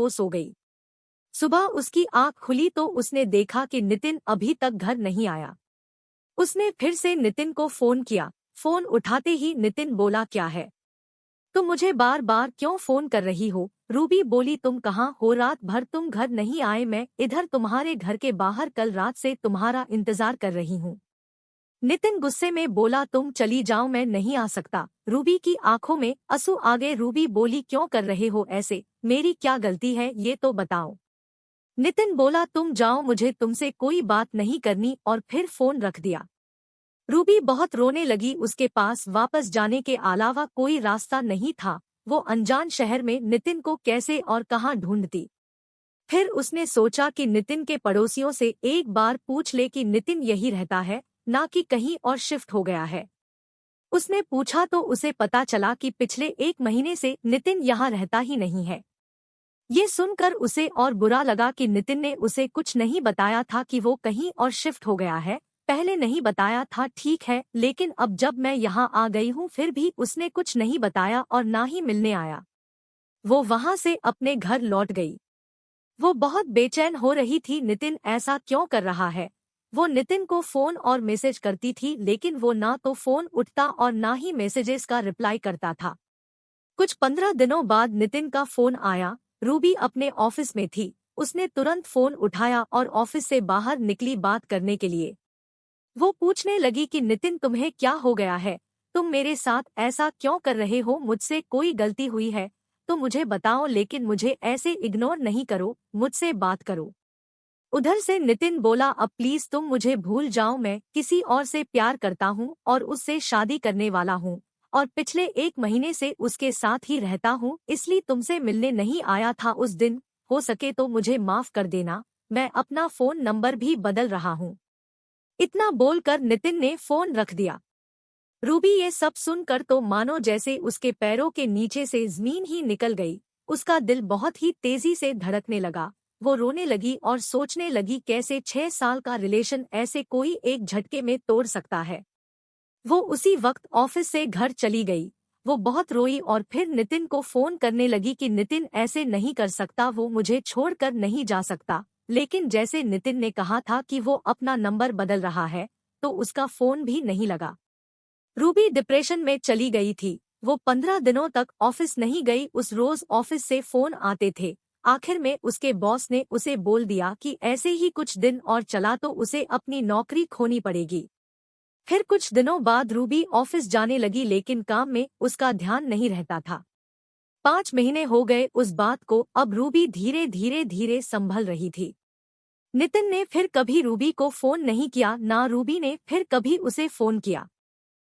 वो सो गई। सुबह उसकी आंख खुली तो उसने देखा कि नितिन अभी तक घर नहीं आया। उसने फिर से नितिन को फोन किया। फोन उठाते ही नितिन बोला, क्या है? तुम मुझे बार बार क्यों फोन कर रही हो? रूबी बोली, तुम कहाँ हो? रात भर तुम घर नहीं आए, मैं इधर तुम्हारे घर के बाहर कल रात से तुम्हारा इंतजार कर रही हूँ। नितिन गुस्से में बोला, तुम चली जाओ, मैं नहीं आ सकता। रूबी की आंखों में आंसू आ गए। रूबी बोली, क्यों कर रहे हो ऐसे? मेरी क्या गलती है ये तो बताओ। नितिन बोला, तुम जाओ, मुझे तुमसे कोई बात नहीं करनी, और फिर फोन रख दिया। रूबी बहुत रोने लगी। उसके पास वापस जाने के अलावा कोई रास्ता नहीं था। वो अनजान शहर में नितिन को कैसे और कहाँ ढूंढती। फिर उसने सोचा कि नितिन के पड़ोसियों से एक बार पूछ ले कि नितिन यही रहता है, ना कि कहीं और शिफ्ट हो गया है। उसने पूछा तो उसे पता चला कि पिछले 1 महीने से नितिन यहाँ रहता ही नहीं है। ये सुनकर उसे और बुरा लगा कि नितिन ने उसे कुछ नहीं बताया था कि वो कहीं और शिफ्ट हो गया है। पहले नहीं बताया था ठीक है, लेकिन अब जब मैं यहाँ आ गई हूँ फिर भी उसने कुछ नहीं बताया और ना ही मिलने आया। वो वहाँ से अपने घर लौट गई। वो बहुत बेचैन हो रही थी। नितिन ऐसा क्यों कर रहा है? वो नितिन को फोन और मैसेज करती थी, लेकिन वो ना तो फोन उठता और ना ही मैसेजेस का रिप्लाई करता था। कुछ 15 दिनों बाद नितिन का फोन आया। रूबी अपने ऑफिस में थी। उसने तुरंत फोन उठाया और ऑफिस से बाहर निकली बात करने के लिए। वो पूछने लगी कि नितिन, तुम्हें क्या हो गया है? तुम मेरे साथ ऐसा क्यों कर रहे हो? मुझसे कोई गलती हुई है तो मुझे बताओ, लेकिन मुझे ऐसे इग्नोर नहीं करो, मुझसे बात करो। उधर से नितिन बोला, अब प्लीज तुम मुझे भूल जाओ, मैं किसी और से प्यार करता हूँ और उससे शादी करने वाला हूँ, और पिछले 1 महीने से उसके साथ ही रहता हूँ, इसलिए तुमसे मिलने नहीं आया था उस दिन। हो सके तो मुझे माफ कर देना, मैं अपना फोन नंबर भी बदल रहा हूँ। इतना बोलकर नितिन ने फोन रख दिया। रूबी ये सब सुनकर तो मानो जैसे उसके पैरों के नीचे से जमीन ही निकल गई। उसका दिल बहुत ही तेजी से धड़कने लगा। वो रोने लगी और सोचने लगी, कैसे 6 साल का रिलेशन ऐसे कोई एक झटके में तोड़ सकता है। वो उसी वक्त ऑफिस से घर चली गई। वो बहुत रोई और फिर नितिन को फोन करने लगी कि नितिन ऐसे नहीं कर सकता, वो मुझे छोड़कर नहीं जा सकता। लेकिन जैसे नितिन ने कहा था कि वो अपना नंबर बदल रहा है, तो उसका फोन भी नहीं लगा। रूबी डिप्रेशन में चली गई थी। वो 15 दिनों तक ऑफिस नहीं गई। उस रोज ऑफिस से फोन आते थे। आखिर में उसके बॉस ने उसे बोल दिया कि ऐसे ही कुछ दिन और चला तो उसे अपनी नौकरी खोनी पड़ेगी। फिर कुछ दिनों बाद रूबी ऑफिस जाने लगी, लेकिन काम में उसका ध्यान नहीं रहता था। 5 महीने हो गए उस बात को। अब रूबी धीरे धीरे धीरे संभल रही थी। नितिन ने फिर कभी रूबी को फोन नहीं किया, ना रूबी ने फिर कभी उसे फोन किया।